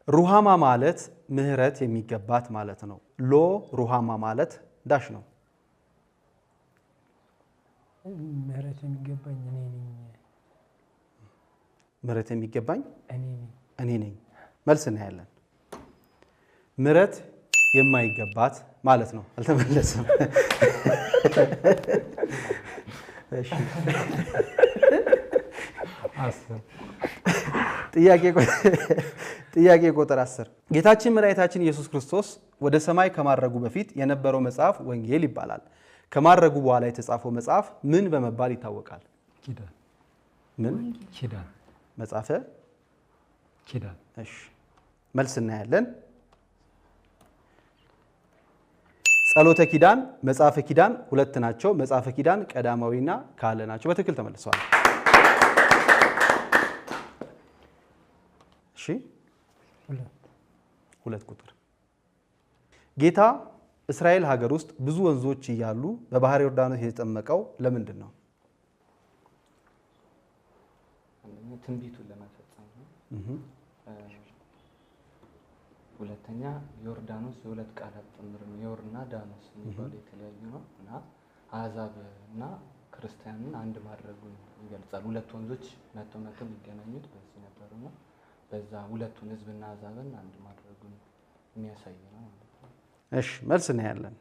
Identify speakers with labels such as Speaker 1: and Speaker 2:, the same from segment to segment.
Speaker 1: ሩሃማ ማለት ምህረት የሚገባት ማለት ነው። ሎ ሩሃማ ማለት ዳሽ ነው።
Speaker 2: ምህረት የሚገባኝ እኔ ነኝ።
Speaker 1: ምህረት የሚገባኝ
Speaker 2: እኔ
Speaker 1: ነኝ። መልስ እናያለን። ምህረት የማይገባት ማለት ነው። አልተመለሰም። እሺ ጥያቄ ቁጥር 10 ጌታችን መድኃኒታችን ኢየሱስ ክርስቶስ ወደ ሰማይ ከማረጉ በፊት የነበረው መጽሐፍ ወንጌል ይባላል። ከማረጉ በኋላ የተጻፈው መጽሐፍ ምን በመባል ይታወቃል?
Speaker 2: ኪዳን።
Speaker 1: ምን?
Speaker 2: ኪዳን።
Speaker 1: መጽሐፈ
Speaker 2: ኪዳን።
Speaker 1: እሺ መልስ እናያለን። ጸሎተ ኪዳን፣ መጽሐፈ ኪዳን ሁለት ናቸው። መጽሐፈ ኪዳን ቀዳማዊና ካልዕ ናቸው። በትክክል ተመልሰዋል። እሺ ሁለት ቁጥር ጌታ እስራኤል ሀገር ውስጥ ብዙ ወንዞች እያሉ በባህር ዮርዳኖስ የተጠመቀው ለምንድን ነው?
Speaker 3: ትንቢቱን ለመፈጸም ነው። ሁለተኛ ዮርዳኖስ የሁለት ቃላት ጥምር ነው። ዮርና ዳኖስ የሚባሉ የተለያዩ ነው እና አሕዛብ እና ክርስቲያንን አንድ ማድረጉን ይገልጻል። ሁለት ወንዞች መጥተው የሚገናኙት በዚህ ነበር ነው። በዛ ሁለቱን ህዝብና አሕዛብን አንድ ማድረጉን የሚያሳይ ነው ማለት ነው።
Speaker 1: እሺ መልስ እናያለን።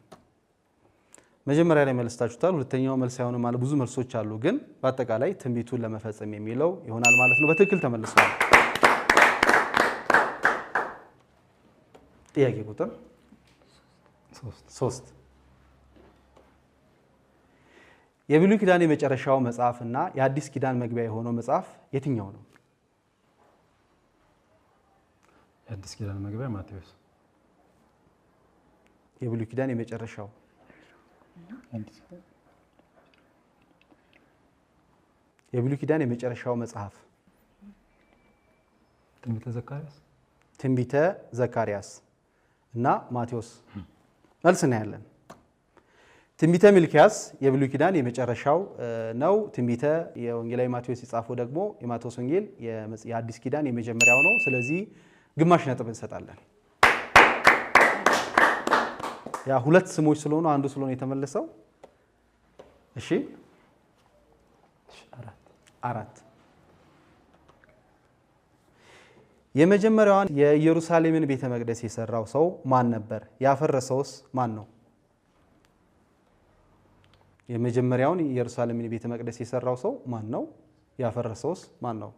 Speaker 1: መጀመሪያ ላይ መልስታችሁታል። ሁለተኛው መልስ አይሆንም ማለት ብዙ መልሶች አሉ፣ ግን በአጠቃላይ ትንቢቱን ለመፈጸም የሚለው ይሆናል ማለት ነው። በትክክል ተመልሷል። ጥያቄ ቁጥር 3 የብሉይ ኪዳን የመጨረሻው መጽሐፍ እና የአዲስ ኪዳን መግቢያ የሆነው መጽሐፍ የትኛው ነው?
Speaker 2: የአዲስ ኪዳን መግቢያ ማቴዎስ።
Speaker 1: የብሉይ ኪዳን የመጨረሻው የብሉይ ኪዳን የመጨረሻው መጽሐፍ ትንቢተ ዘካርያስ እና ማቴዎስ። መልስ እናያለን። ትንቢተ ሚልክያስ የብሉይ ኪዳን የመጨረሻው ነው። ትንቢተ የወንጌላዊ ማቴዎስ የጻፈው ደግሞ የማቴዎስ ወንጌል የአዲስ ኪዳን የመጀመሪያው ነው። ስለዚህ ግማሽ ነጥብ እንሰጣለን። ያ ሁለት ስሞች ስለሆኑ አንዱ ስለሆነ የተመለሰው። እሺ 4 የመጀመሪያዋን የኢየሩሳሌምን ቤተ መቅደስ የሰራው ሰው ማን ነበር? ያፈረሰውስ ማን ነው? የመጀመሪያውን የኢየሩሳሌምን ቤተ መቅደስ የሰራው ሰው ማን ነው? ያፈረሰውስ ማን ነው?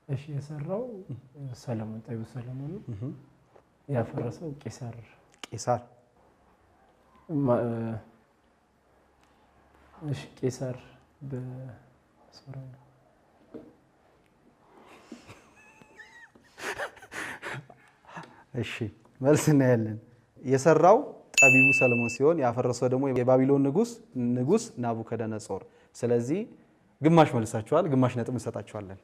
Speaker 2: እሺ የሰራው ሰለሞን፣ ጠቢቡ ሰለሞን ነው። ያፈረሰው ቄሳር። እሺ ቄሳር በሶሪያ።
Speaker 1: እሺ መልስ እናያለን። የሰራው ጠቢቡ ሰለሞን ሲሆን ያፈረሰው ደግሞ የባቢሎን ንጉስ ናቡከደነጾር። ስለዚህ ግማሽ መልሳችኋል፣ ግማሽ ነጥብ እንሰጣችኋለን።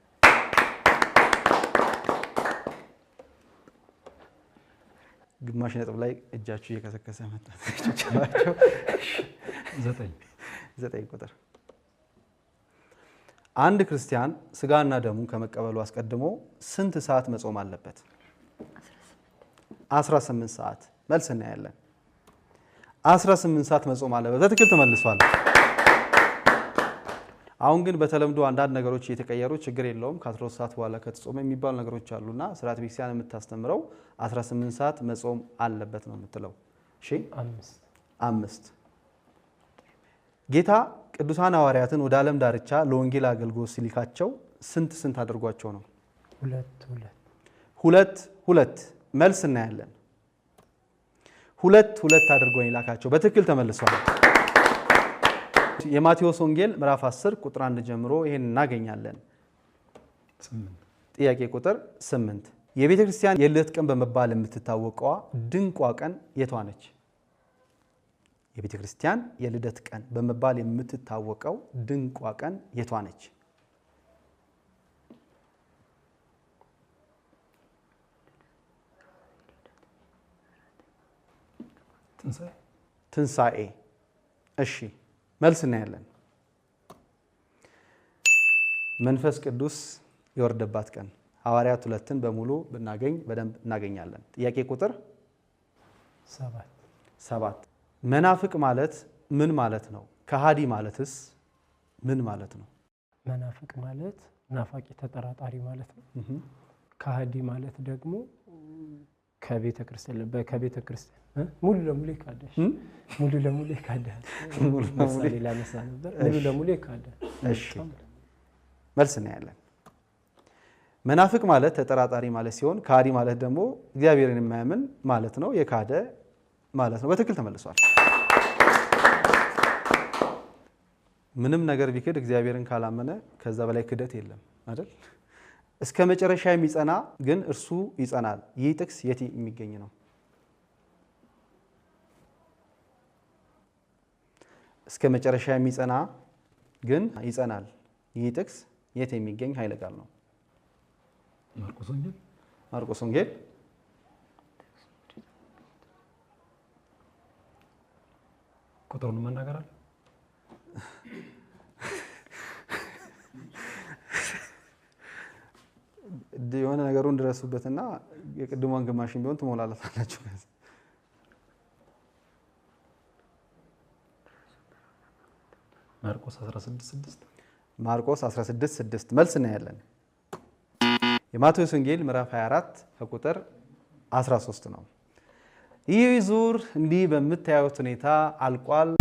Speaker 1: ግማሽ ነጥብ ላይ እጃችሁ እየከሰከሰ መጣት ይችላልላችሁ። 9 ቁጥር አንድ ክርስቲያን ስጋና ደሙን ከመቀበሉ አስቀድሞ ስንት ሰዓት መጾም አለበት? 18 ሰዓት። መልስ እናያለን። 18 ሰዓት መጾም አለበት። በትክክል ተመልሷል። አሁን ግን በተለምዶ አንዳንድ ነገሮች እየተቀየሩ ችግር የለውም ከ12 ሰዓት በኋላ ከተጾመ የሚባሉ ነገሮች አሉና ስርዓተ ቤተክርስቲያን የምታስተምረው 18 ሰዓት መጾም አለበት ነው የምትለው። እሺ 5 ጌታ ቅዱሳን ሐዋርያትን ወደ ዓለም ዳርቻ ለወንጌል አገልግሎት ሲልካቸው ስንት አድርጓቸው ነው? 2 መልስ እናያለን። 2 አድርጎ ይላካቸው። በትክክል ተመልሷል። የማቴዎስ ወንጌል ምዕራፍ 10 ቁጥር 1 ጀምሮ ይሄን እናገኛለን። ጥያቄ ቁጥር 8 የቤተ ክርስቲያን የልደት ቀን በመባል የምትታወቀዋ ድንቋ ቀን የቷ ነች? የቤተ ክርስቲያን የልደት ቀን በመባል የምትታወቀው ድንቋ ቀን የቷ ነች? ትንሣኤ። እሺ መልስ እናያለን። መንፈስ ቅዱስ የወረደባት ቀን ሐዋርያት 2ን በሙሉ ብናገኝ በደንብ እናገኛለን። ጥያቄ ቁጥር 7 መናፍቅ ማለት ምን ማለት ነው? ከሃዲ ማለትስ ምን ማለት ነው?
Speaker 2: መናፍቅ ማለት ናፋቂ ተጠራጣሪ ማለት ነው። ከሃዲ ማለት ደግሞ ከቤተ ክርስቲያን ሙሉ ለሙሉ ይካዳል። ሙሉ ለሙሉ ይካዳል። ሌላ ነሳ ነበር። ሙሉ ለሙሉ ይካዳል።
Speaker 1: እሺ መልስ እናያለን። መናፍቅ ማለት ተጠራጣሪ ማለት ሲሆን ከሃዲ ማለት ደግሞ እግዚአብሔርን የማያምን ማለት ነው። የካደ ማለት ነው። በትክክል ተመልሷል። ምንም ነገር ቢክድ እግዚአብሔርን ካላመነ ከዛ በላይ ክደት የለም አይደል? እስከ መጨረሻ የሚጸና ግን እርሱ ይጸናል። ይህ ጥቅስ የት የሚገኝ ነው? እስከ መጨረሻ የሚጸና ግን ይጸናል። ይህ ጥቅስ የት የሚገኝ ኃይለ ቃል ነው? ማርቆስ ወንጌል
Speaker 4: ቁጥሩን መናገር አለ።
Speaker 1: የሆነ ነገሩን ድረሱበትና የቅድሟን ግማሽን ቢሆን ትሞላላታላችሁ። ማርቆስ 16:6 መልስ እናያለን። የማቴዎስ ወንጌል ምዕራፍ 24 ከቁጥር 13 ነው። ይህ ዙር እንዲህ በምታዩት ሁኔታ አልቋል።